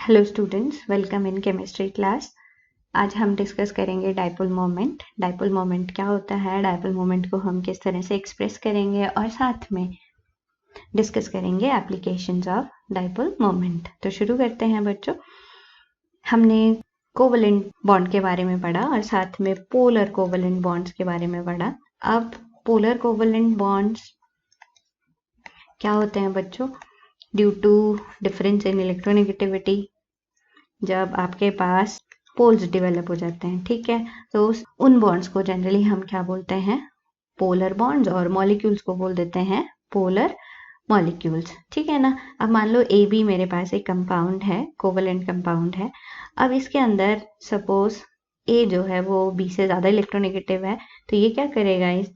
Hello students, welcome in chemistry class. आज हम discuss करेंगे डाइपोल मोमेंट। डाइपोल मोमेंट क्या होता है, डाइपोल मोमेंट को हम किस तरह से एक्सप्रेस करेंगे और साथ में डिस्कस करेंगे एप्लीकेशंस ऑफ डाइपोल मोमेंट। तो शुरू करते हैं बच्चों। हमने कोवलेंट बॉन्ड के बारे में पढ़ा और साथ में पोलर कोवलेंट बॉन्ड्स के बारे में पढ़ा। अब पोलर कोवलेंट बॉन्ड्स क्या होते हैं बच्चों? Due to difference in electronegativity जब आपके पास पोल्स डेवलप हो जाते हैं, ठीक है, तो उन बॉन्ड्स को जनरली हम क्या बोलते हैं? Polar bonds. और मॉलिक्यूल्स को बोल देते हैं पोलर मॉलिक्यूल्स, ठीक है ना। अब मान लो ए बी मेरे पास एक कंपाउंड है, कोवलेंट कंपाउंड है। अब इसके अंदर सपोज ए जो है वो बी से ज़्यादा इलेक्ट्रोनेगेटिव है, तो ये क्या करेगा? इस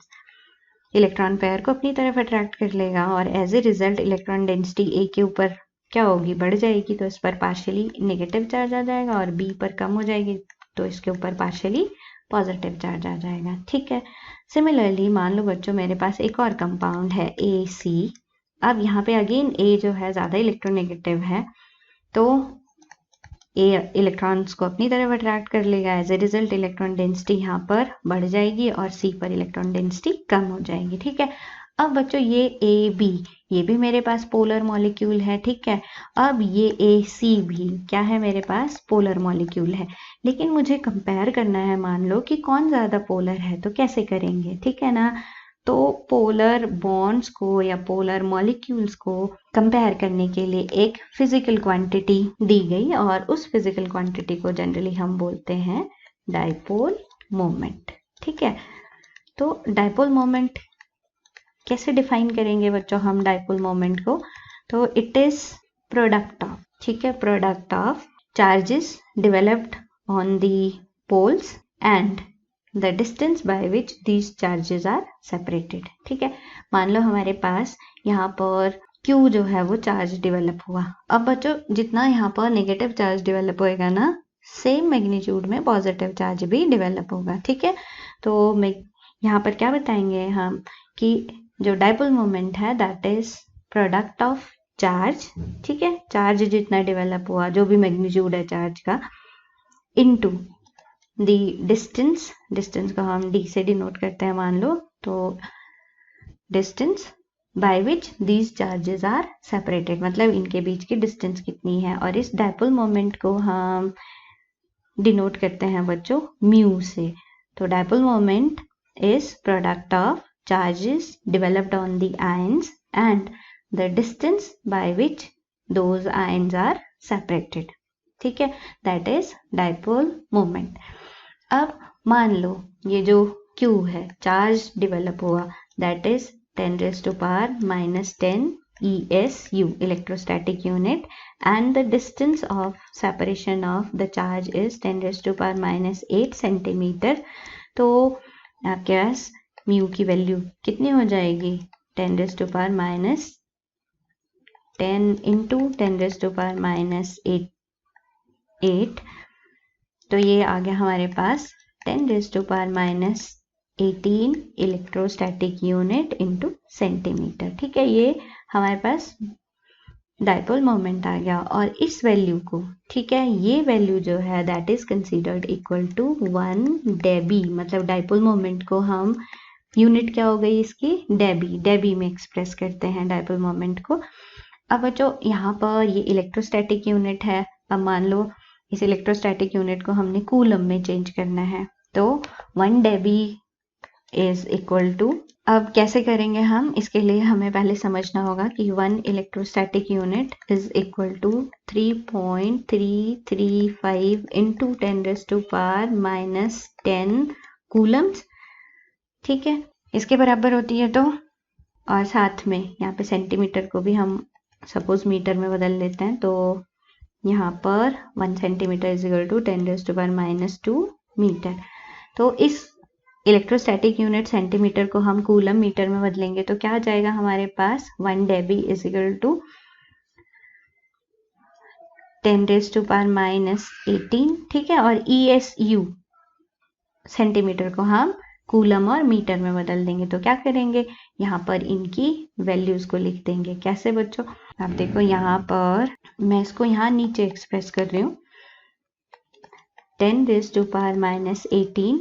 इलेक्ट्रॉन पेयर को अपनी तरफ अट्रैक्ट कर लेगा और as a result electron density A के ऊपर क्या होगी? बढ़ जाएगी। तो इस पर पार्शियली नेगेटिव चार्ज आ जाएगा और बी पर कम हो जाएगी, तो इसके ऊपर पार्शियली पॉजिटिव चार्ज आ जाएगा, ठीक है। सिमिलरली मान लो बच्चों मेरे पास एक और कंपाउंड है ए सी। अब यहाँ पे अगेन ए जो है ज़्यादा इलेक्ट्रोनेगेटिव है, तो ए इलेक्ट्रॉन्स को अपनी तरफ अट्रैक्ट कर लेगा। As a result electron density यहाँ पर बढ़ जाएगी और सी पर इलेक्ट्रॉन डेंसिटी कम हो जाएगी, ठीक है। अब बच्चों ये ए बी, ये भी मेरे पास पोलर मॉलिक्यूल है, ठीक है। अब ये ए सी भी क्या है? मेरे पास पोलर मॉलिक्यूल है। लेकिन मुझे कंपेयर करना है, मान लो कि कौन ज़्यादा पोलर है, तो कैसे करेंगे, ठीक है ना। तो पोलर बॉन्ड्स को या पोलर मॉलिक्यूल्स को कंपेयर करने के लिए एक फिजिकल क्वांटिटी दी गई और उस फिजिकल क्वांटिटी को जनरली हम बोलते हैं डाइपोल मोमेंट, ठीक है। तो डाइपोल मोमेंट कैसे डिफाइन करेंगे बच्चों हम डाइपोल मोमेंट को? तो इट इज प्रोडक्ट ऑफ, ठीक है, product of charges developed on the poles and the distance by which these charges are separated, ठीक है। मान लो हमारे पास यहाँ पर Q जो है वो चार्ज डेवलप हुआ। अब बच्चों जितना यहाँ पर नेगेटिव चार्ज डेवलप होएगा ना, सेम मैग्नीट्यूड में पॉजिटिव चार्ज भी डेवलप होगा, ठीक है। तो मैं यहाँ पर क्या बताएंगे हम कि जो डाइपोल मोमेंट है that is product of charge, ठीक है, चार्ज जितना डेवलप हुआ, जो भी मैग्नीट्यूड है चार्ज का, इनटू दी डिस्टेंस, डिस्टेंस को हम डी से डिनोट करते हैं मान लो, तो distance by which these charges are separated, मतलब इनके बीच की डिस्टेंस कितनी है। और इस डाइपोल मोमेंट को हम डिनोट करते हैं बच्चों म्यू से। तो dipole moment is product of charges developed on the ions and the distance by which those ions are separated, ठीक है, दैट इज डाइपोल मोमेंट। अब मान लो ये जो Q है, चार्ज डेवलप हुआ, that is 10⁻⁻10 ESU, electrostatic unit, and the distance of separation of the charge is 10⁻⁸ centimetre. तो आपके पास म्यू की वैल्यू कितनी हो जाएगी? 10⁻⁻10 इंटू 10⁻⁸ तो ये आ गया हमारे पास 10⁻⁸ इलेक्ट्रोस्टैटिक यूनिट इंटू सेंटीमीटर, ठीक है। ये हमारे पास डाइपोल मोमेंट आ गया और इस वैल्यू को, ठीक है, ये वैल्यू जो है that is considered equal to 1 debye, मतलब डाइपोल मोमेंट को हम यूनिट क्या हो गई इसकी? डेबी, डेबी में एक्सप्रेस करते हैं डाइपोल मोमेंट को। अब बच्चों यहाँ पर ये इलेक्ट्रोस्टैटिक यूनिट है। अब मान लो इस इलेक्ट्रोस्टैटिक यूनिट को हमने कूलम में चेंज करना है, तो 1 डेबी इज इक्वल टू, अब कैसे करेंगे हम? इसके लिए हमें पहले समझना होगा कि 1 electrostatic unit is equal to 3.335 into 10⁻⁻10 coulombs, ठीक है, इसके बराबर होती है। तो और साथ में यहाँ पे सेंटीमीटर को भी हम सपोज मीटर में बदल लेते हैं, तो यहाँ पर 1 centimetre is equal to 10⁻⁻2 metre. तो इस इलेक्ट्रोस्टैटिक यूनिट सेंटीमीटर को हम कूलम मीटर में बदलेंगे तो क्या आ जाएगा हमारे पास? 1 डेबी इज इक्वल टू 10⁻⁻18, ठीक है। और ESU सेंटीमीटर को हम कूलम और मीटर में बदल देंगे। तो क्या करेंगे, यहाँ पर इनकी वैल्यूज को लिख देंगे। कैसे बच्चों, आप देखो यहाँ पर मैं इसको यहाँ नीचे एक्सप्रेस कर रही हूँ, 10⁻⁻18,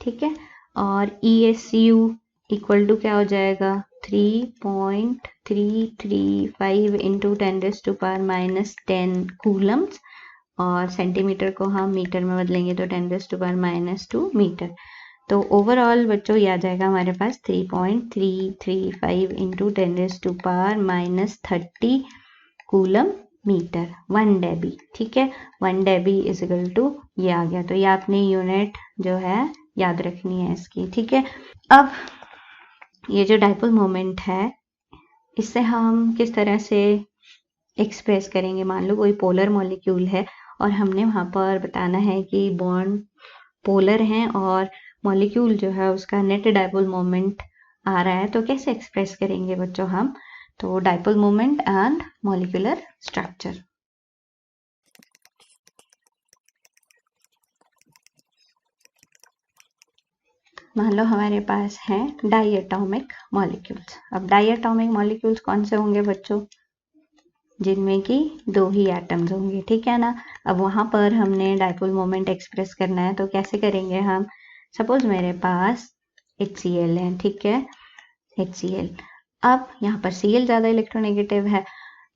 ठीक है। और ESU इक्वल टू क्या हो जाएगा, 3.335 इंटू 10⁻10 कूलम्स, और सेंटीमीटर को हम मीटर में बदलेंगे तो 10⁻2 मीटर। तो ओवरऑल बच्चों ये आ जाएगा हमारे पास 3.335 इंटू 10⁻30 कूलम मीटर, 1 डेबी, ठीक है। 1 डेबी इज इक्वल टू ये आ गया। तो ये आपने यूनिट जो है याद रखनी है इसकी, ठीक है। अब ये जो डाइपोल मोमेंट है इससे हम किस तरह से एक्सप्रेस करेंगे। मान लो कोई पोलर मॉलिक्यूल है और हमने वहां पर बताना है कि बॉन्ड पोलर हैं और मॉलिक्यूल जो है उसका नेट डाइपोल मोमेंट आ रहा है, तो कैसे एक्सप्रेस करेंगे बच्चों हम। तो dipole moment and molecular structure. मान लो हमारे पास है डाइएटॉमिक मॉलिक्यूल्स। अब डाइएटॉमिक मॉलिक्यूल्स कौन से होंगे बच्चों, जिनमें कि 2 ही एटम्स होंगे, ठीक है ना। अब वहां पर हमने डाइपोल मोमेंट एक्सप्रेस करना है, तो कैसे करेंगे हम। सपोज मेरे पास HCl है, ठीक है, HCl। अब यहाँ पर Cl ज्यादा इलेक्ट्रोनेगेटिव है,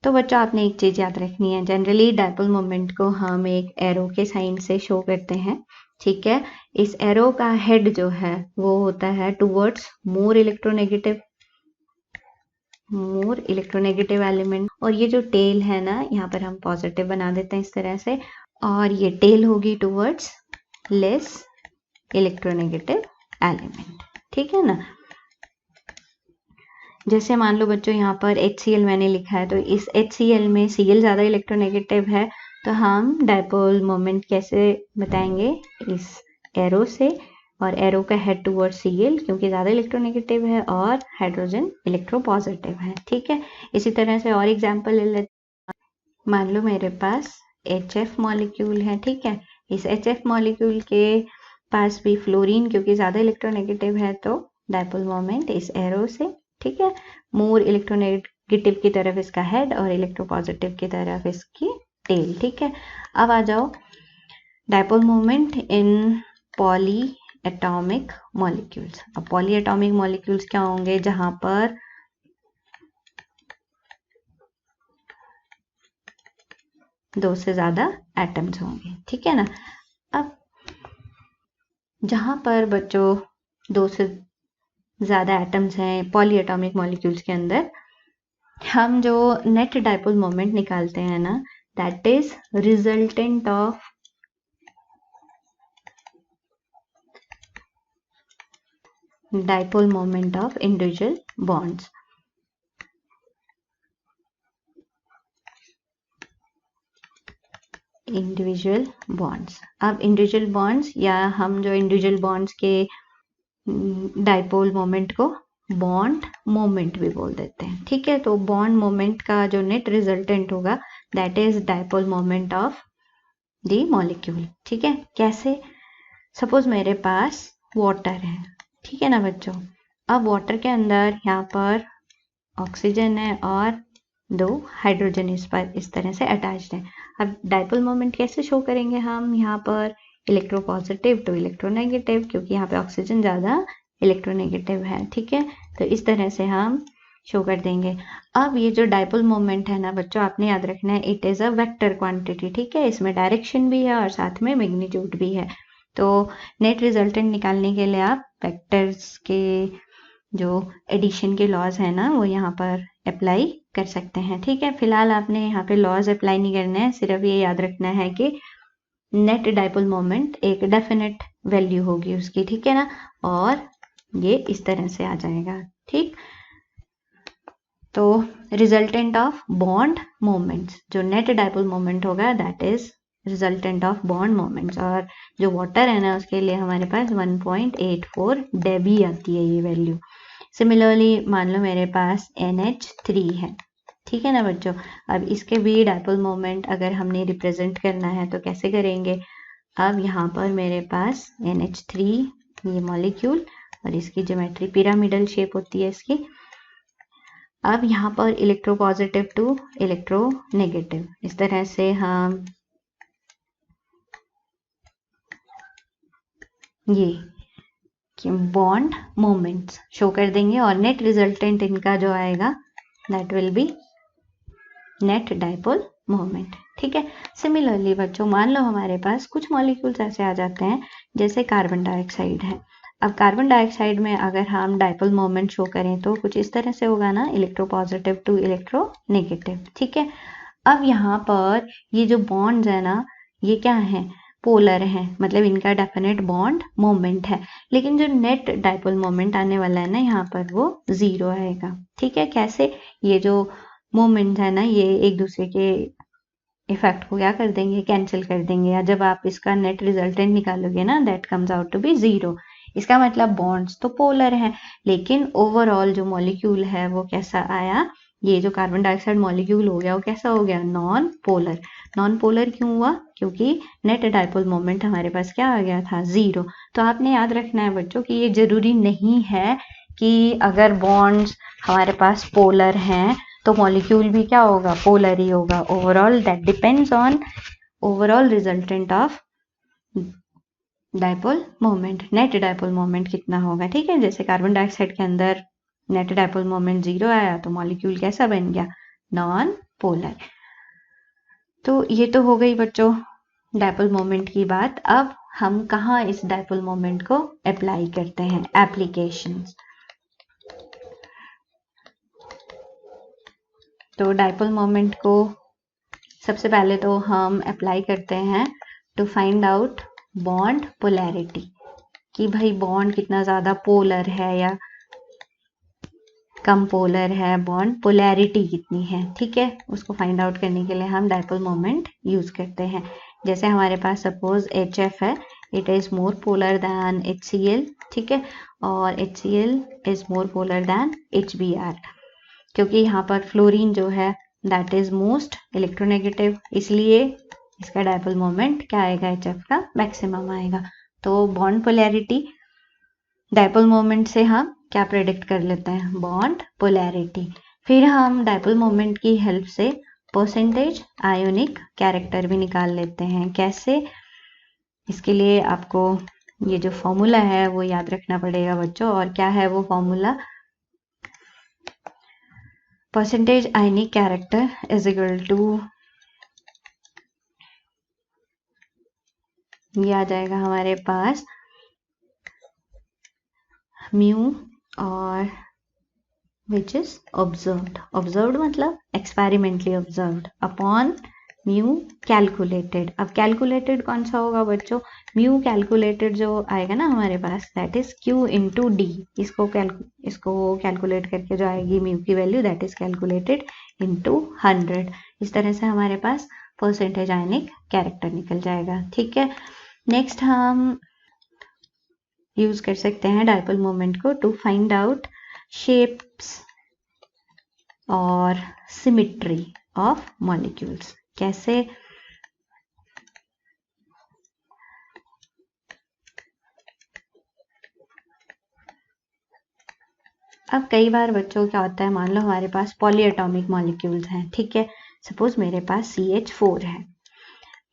तो बच्चों आपने एक चीज याद रखनी है, जनरली डाइपोल मोमेंट को हम एक एरो के साइन से शो करते हैं, ठीक है। इस एरो का हेड जो है वो होता है टुवर्ड्स मोर इलेक्ट्रोनेगेटिव एलिमेंट, और ये जो टेल है ना यहाँ पर हम पॉजिटिव बना देते हैं इस तरह से, और ये टेल होगी टुवर्ड्स लेस इलेक्ट्रोनेगेटिव एलिमेंट, ठीक है ना। जैसे मान लो बच्चों यहाँ पर HCl मैंने लिखा है, तो इस HCl में Cl ज्यादा इलेक्ट्रोनेगेटिव है, तो हम डाइपोल मोमेंट कैसे बताएंगे, इस एरो से, और एरो का हेड टुवर्ड Cl क्योंकि ज्यादा इलेक्ट्रोनेगेटिव है और हाइड्रोजन इलेक्ट्रोपॉजिटिव है, ठीक है। इसी तरह से और एग्जांपल ले लेते हैं। मान लो मेरे पास HF मॉलिक्यूल है, ठीक है। इस HF मॉलिक्यूल के पास भी फ्लोरीन क्योंकि ज्यादा इलेक्ट्रोनेगेटिव है, तो डाइपोल मोमेंट इस एरो से, ठीक है, मोर इलेक्ट्रोनेगेटिव की तरफ इसका हेड और इलेक्ट्रोपॉजिटिव की तरफ इसकी टेल, ठीक है। अब आ जाओ dipole moment in poly atomic molecules. अब पॉली एटॉमिक मॉलिक्यूल्स क्या होंगे, जहां पर दो से ज्यादा एटम्स होंगे, ठीक है ना। अब जहां पर बच्चों 2 से ज्यादा एटम्स हैं पॉली एटॉमिक मॉलिक्यूल्स के अंदर, हम जो नेट डाइपोल मोमेंट निकालते हैं ना, that is resultant of dipole moment of individual bonds. Individual bonds, अब इंडिविजुअल बॉन्ड्स या हम जो इंडिविजुअल बॉन्ड्स के डाइपोल मोमेंट को बॉन्ड मोमेंट भी बोल देते हैं, ठीक है। तो बॉन्ड मोमेंट का जो नेट रिजल्टेंट होगा that is dipole moment of the molecule, ठीक है। कैसे, सपोज मेरे पास वाटर है, ठीक है ना बच्चों। अब वाटर के अंदर यहाँ पर ऑक्सीजन है और 2 हाइड्रोजन इस पर इस तरह से अटैच्ड है। अब डाइपोल मोमेंट कैसे शो करेंगे हम, यहाँ पर इलेक्ट्रोपॉजिटिव टू इलेक्ट्रोनेगेटिव, क्योंकि यहाँ पे ऑक्सीजन ज्यादा इलेक्ट्रोनेगेटिव है, ठीक है। तो इस तरह से हम शो कर देंगे। अब ये जो डाइपोल मोमेंट है ना बच्चों, आपने याद रखना है it is a vector quantity, ठीक है। इसमें डायरेक्शन भी है और साथ में मैग्नीट्यूड भी है। तो नेट रिजल्टेंट निकालने के लिए आप वेक्टर्स के जो एडिशन के लॉज है ना वो यहाँ पर अप्लाई कर सकते हैं, ठीक है। फिलहाल आपने यहाँ पे लॉज अप्लाई नहीं करना है, सिर्फ ये याद रखना है कि नेट डाइपोल मोमेंट एक डेफिनेट वैल्यू होगी उसकी, ठीक है ना, और ये इस तरह से आ जाएगा, ठीक। तो रिजल्टेंट ऑफ बॉन्ड मोमेंट्स, जो नेट डाइपोल मोमेंट होगा that is resultant of bond moments, और जो वाटर है ना उसके लिए हमारे पास 1.84 डेबी आती है ये वैल्यू। सिमिलरली मान लो मेरे पास NH3 है, ठीक है ना बच्चों। अब इसके भी डाइपोल मोमेंट अगर हमने रिप्रेजेंट करना है तो कैसे करेंगे। अब यहाँ पर मेरे पास NH3 ये मॉलिक्यूल और इसकी ज्योमेट्री पिरामिडल शेप होती है इसकी। अब यहाँ पर इलेक्ट्रोपॉजिटिव टू इलेक्ट्रोनेगेटिव, इस तरह से हम ये बॉन्ड मोमेंट्स शो कर देंगे और नेट रिजल्टेंट इनका जो आएगा that will be net dipole moment. ठीक है। सिमिलरली बच्चों, मान लो हमारे पास कुछ मॉलिक्यूल्स ऐसे आ जाते हैं जैसे कार्बन डाइऑक्साइड है। अब कार्बन डाइऑक्साइड में अगर हम डाइपोल मोमेंट शो करें तो कुछ इस तरह से होगा ना, इलेक्ट्रोपॉजिटिव टू इलेक्ट्रोनेगेटिव। ठीक है। अब यहाँ पर ये जो बॉन्ड्स है ना, ये क्या है, पोलर है, मतलब इनका डेफिनेट बॉन्ड मोमेंट है। लेकिन जो नेट डाइपोल मोमेंट आने वाला है ना, यहाँ पर वो 0 आएगा। ठीक है। कैसे, ये जो मोमेंट है ना, ये एक दूसरे के इफेक्ट को क्या कर देंगे, कैंसिल कर देंगे। या जब आप इसका नेट रिजल्टेंट निकालोगे ना, that comes out to be 0। इसका मतलब बॉन्ड्स तो पोलर है, लेकिन ओवरऑल जो मॉलिक्यूल है वो कैसा आया, ये जो कार्बन डाइऑक्साइड मॉलिक्यूल हो गया वो कैसा हो गया, नॉन पोलर। नॉन पोलर क्यों हुआ, क्योंकि नेट डाइपोल मोमेंट हमारे पास क्या आ गया था, 0। तो आपने याद रखना है बच्चों कि ये जरूरी नहीं है कि अगर बॉन्ड्स हमारे पास पोलर हैं तो मॉलिक्यूल भी क्या होगा, पोलर ही होगा। Overall that depends on overall resultant of dipole moment, net dipole moment कितना होगा। ठीक है। जैसे कार्बन डाइऑक्साइड के अंदर नेट डाइपोल मोमेंट 0 आया तो मॉलिक्यूल कैसा बन गया, नॉन पोलर। तो ये तो हो गई बच्चों डाइपोल मोमेंट की बात। अब हम कहाँ इस डाइपोल मोमेंट को अप्लाई करते हैं, एप्लीकेशंस। तो डाइपोल मोमेंट को सबसे पहले तो हम अप्लाई करते हैं to find out bond polarity, कि भाई बॉन्ड कितना ज्यादा पोलर है या कम पोलर है, बॉन्ड पोलैरिटी कितनी है। ठीक है। उसको फाइंड आउट करने के लिए हम डाइपोल मोमेंट यूज करते हैं। जैसे हमारे पास सपोज HF है, it is more polar than HCl। ठीक है। और HCl is more polar than HBr, क्योंकि यहाँ पर फ्लोरीन जो है दैट इज मोस्ट इलेक्ट्रोनेगेटिव, इसलिए इसका डाइपोल मोमेंट क्या आएगा, HF का मैक्सिमम आएगा। तो बॉन्ड पोलैरिटी, डाइपोल मोमेंट से हम क्या प्रेडिक्ट कर लेते हैं, बॉन्ड पोलैरिटी। फिर हम डाइपोल मोमेंट की हेल्प से परसेंटेज आयोनिक कैरेक्टर भी निकाल लेते हैं। कैसे, इसके लिए आपको ये जो फॉर्मूला है वो याद रखना पड़ेगा बच्चों। और क्या है वो formula, percentage ionic character is equal to, ये आ जाएगा हमारे पास म्यू और which is observed, observed मतलब experimentally observed upon mu calculated. अब कैलकुलेटेड कौन सा होगा बच्चों, म्यू कैलकुलेटेड जो आएगा ना हमारे पास that is Q into D. इसको कैलकुलेट करके जो आएगी म्यू की value that is calculated into 100। इस तरह से हमारे पास परसेंटेज आयनिक कैरेक्टर निकल जाएगा। ठीक है। नेक्स्ट हम यूज कर सकते हैं डाइपोल मोमेंट को टू फाइंड आउट शेप्स और सिमिट्री ऑफ मॉलिक्यूल्स। कैसे, अब कई बार बच्चों क्या होता है, मान लो हमारे पास पॉलीएटॉमिक मॉलिक्यूल्स हैं। ठीक है। सपोज मेरे पास CH4 है।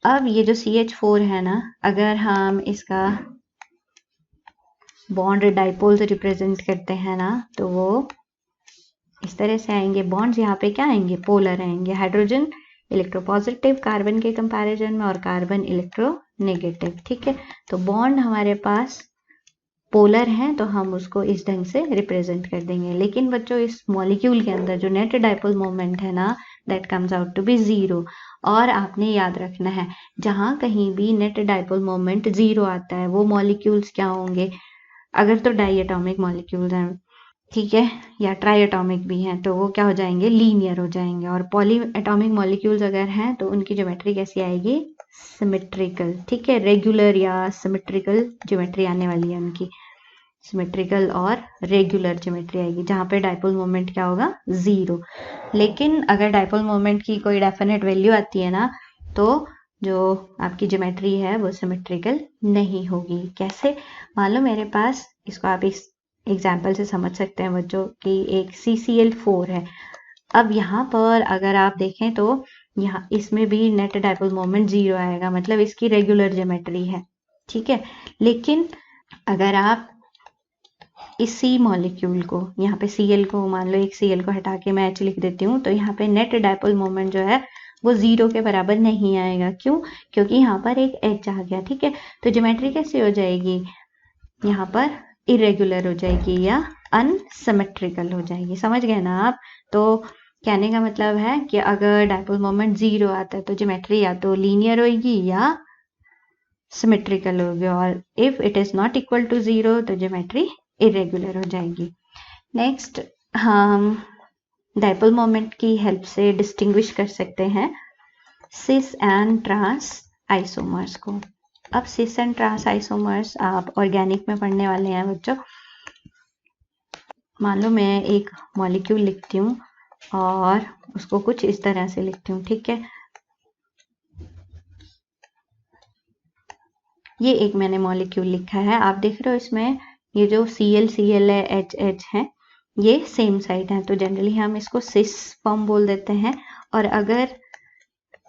अब ये जो CH4 है ना, अगर हम इसका बॉन्ड डाइपोल से रिप्रेजेंट करते हैं ना, तो वो इस तरह से आएंगे। बॉन्ड्स यहाँ पे क्या आएंगे, पोलर आएंगे। हाइड्रोजन इलेक्ट्रोपॉजिटिव कार्बन के कंपैरिजन में और कार्बन इलेक्ट्रोनेगेटिव। ठीक है। तो बॉन्ड हमारे पास पोलर हैं तो हम उसको इस ढंग से रिप्रेजेंट कर देंगे। लेकिन बच्चों इस मॉलिक्यूल के अंदर जो नेट डाइपोल मोमेंट है ना, that comes out to be 0। और आपने याद रखना है, जहां कहीं भी नेट डाइपोल मोमेंट 0 आता है वो मॉलिक्यूल्स क्या होंगे, अगर तो डाइएटॉमिक मॉलिक्यूल्स हैं, ठीक है, या ट्राई एटॉमिक भी हैं, तो वो क्या हो जाएंगे, लीनियर हो जाएंगे। और पॉली एटॉमिक मॉलिक्यूल्स अगर हैं तो उनकी ज्योमेट्री कैसी आएगी, सिमेट्रिकल। ठीक है। रेगुलर या सिमेट्रिकल ज्योमेट्री आने वाली है उनकी, सिमेट्रिकल और रेगुलर ज्योमेट्री आएगी, जहां पे डाइपोल मोमेंट क्या होगा, 0। लेकिन अगर डाइपोल मोमेंट की कोई डेफिनेट वैल्यू आती है ना, तो जो आपकी ज्योमेट्री है वो सिमेट्रिकल नहीं होगी। कैसे, मान लो मेरे पास, इसको आप इस एग्जाम्पल से समझ सकते हैं बच्चों कि एक CCl4 है। अब यहाँ पर अगर आप देखें तो यहाँ इसमें भी नेट डाइपोल मोमेंट 0 आएगा, मतलब इसकी रेगुलर ज्योमेट्री है, ठीक है। लेकिन अगर आप इसी मॉलिक्यूल को, यहाँ पे Cl को, मान लो एक Cl को हटा के मैं H लिख देती हूँ, तो यहाँ पे नेट डाइपोल मोमेंट जो है वो 0 के बराबर नहीं आएगा। क्यों? क्योंकि यहाँ पर एक H आ गया, ठीक है। तो ज्योमेट्री कैसी हो जाएगी? यहाँ पर इरेगुलर हो जाएगी या अनसिमेट्रिकल हो जाएगी। समझ गए ना आप? तो कहने का मतलब है कि अगर डाइपोल मोमेंट 0 आता है तो ज्योमेट्री या तो लीनियर होगी या सिमेट्रिकल होगी, और if it is not equal to 0 तो ज्योमेट्री इरेगुलर हो जाएगी। नेक्स्ट हम डाइपोल मोमेंट की हेल्प से डिस्टिंग्विश कर सकते हैं सिस एंड ट्रांस आइसोमर्स को। अब सिस एंड ट्रांस आइसोमर्स आप ऑर्गेनिक में पढ़ने वाले हैं बच्चों। मान लो मैं एक मॉलिक्यूल लिखती हूँ और उसको कुछ इस तरह से लिखती हूँ, ठीक है। ये एक मैंने मॉलिक्यूल लिखा है, आप देख रहे हो इसमें ये जो Cl Cl है, H H है, ये सेम साइड है, तो जनरली हम इसको सिस फॉर्म बोल देते हैं। और अगर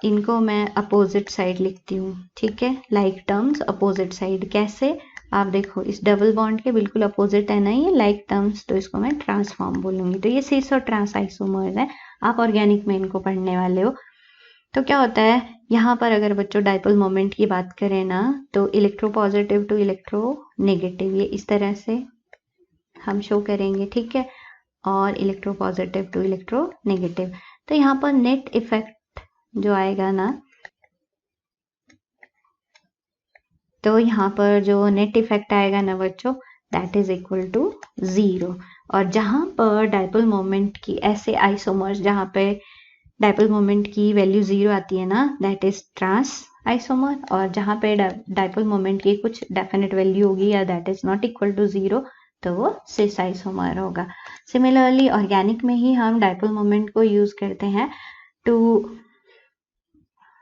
इनको मैं अपोजिट साइड लिखती हूँ, ठीक है, लाइक टर्म्स अपोजिट साइड, कैसे? आप देखो इस डबल बॉन्ड के बिल्कुल अपोजिट है ना ये लाइक टर्म्स, तो इसको मैं ट्रांसफॉर्म बोलूंगी। तो ये सिस और ट्रांस आइसोमर्स है, आप ऑर्गेनिक में इनको पढ़ने वाले हो। तो क्या होता है यहाँ पर, अगर बच्चों डाइपोल मोमेंट की बात करें ना, तो electro positive to electro negative ये इस तरह से हम शो करेंगे, ठीक है, और electro positive to electro negative. तो यहाँ पर नेट इफेक्ट जो आएगा ना, तो यहाँ पर जो नेट इफेक्ट आएगा ना बच्चों, दैट इज इक्वल टू 0। और जहां पर डाइपोल मोमेंट की ऐसे आइसोमर्स जहां पे डाइपोल मोमेंट की वैल्यू 0 आती है ना, दैट इज ट्रांस आइसोमर। और जहां पे डाइपोल मोमेंट की कुछ डेफिनेट वैल्यू होगी या that is not equal to 0, तो वो सिस आइसोमर होगा। सिमिलरली ऑर्गेनिक में ही हम डाइपोल मोमेंट को यूज करते हैं to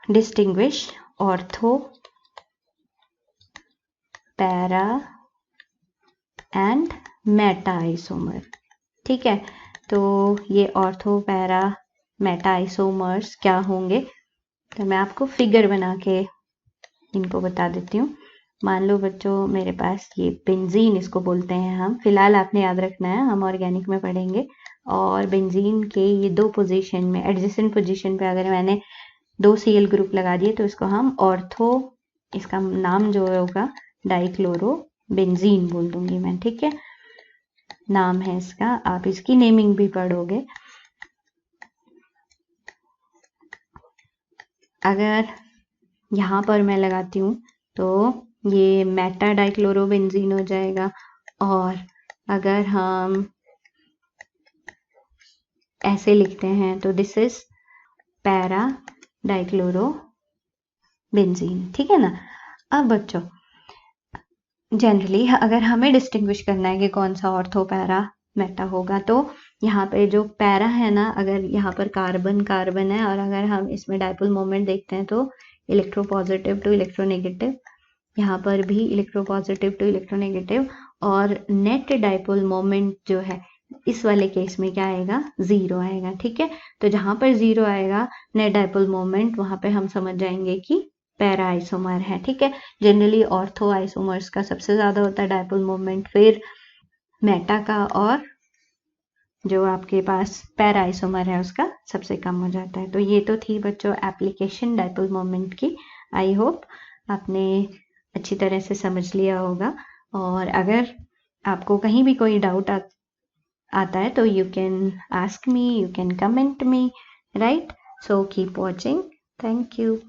distinguish ortho, para and meta isomer, ठीक है। तो ये ऑर्थो, पैरा, मेटा आइसोमर्स क्या होंगे, तो मैं आपको फिगर बना के इनको बता देती हूँ। मान लो बच्चों मेरे पास ये बेंजीन, इसको बोलते हैं हम, फिलहाल आपने याद रखना है, हम ऑर्गेनिक में पढ़ेंगे। और बेंजीन के ये दो पोजीशन में, एडजेसेंट पोजीशन पे अगर मैंने 2 Cl ग्रुप लगा दिए तो इसको हम ऑर्थो, इसका नाम जो होगा डाइक्लोरो बेंजीन बोल दूंगी मैं, ठीक है, नाम है इसका, आप इसकी नेमिंग भी पढ़ोगे। अगर यहाँ पर मैं लगाती हूँ तो ये मेटा डाइक्लोरोबेंजीन हो जाएगा। और अगर हम ऐसे लिखते हैं तो दिस इज पैरा डाइक्लोरोबेंजीन, ठीक है ना। अब बच्चों जनरली अगर हमें डिस्टिंग्विश करना है कि कौन सा ऑर्थो, पैरा, मेटा होगा, तो यहाँ पे जो पैरा है ना, अगर यहाँ पर कार्बन कार्बन है और अगर हम इसमें डाइपोल मोमेंट देखते हैं तो electro positive to electro negative, यहाँ पर भी electro positive to electro negative. और नेट डाइपोल मोमेंट जो है इस वाले केस में क्या आएगा, 0 आएगा, ठीक है। तो जहां पर 0 आएगा नेट डाइपोल मोमेंट, वहां पे हम समझ जाएंगे कि पैरा आइसोमर है, ठीक है। जनरली ऑर्थो आइसोमर्स का सबसे ज्यादा होता है डाइपोल मोमेंट, फिर मेटा का, और जो आपके पास पैरा आइसोमर है उसका सबसे कम हो जाता है। तो ये तो थी बच्चों एप्लीकेशन डाइपोल मोमेंट की। आई होप आपने अच्छी तरह से समझ लिया होगा। और अगर आपको कहीं भी कोई डाउट आता है तो you can ask me, you can comment me, right. So keep watching, thank you.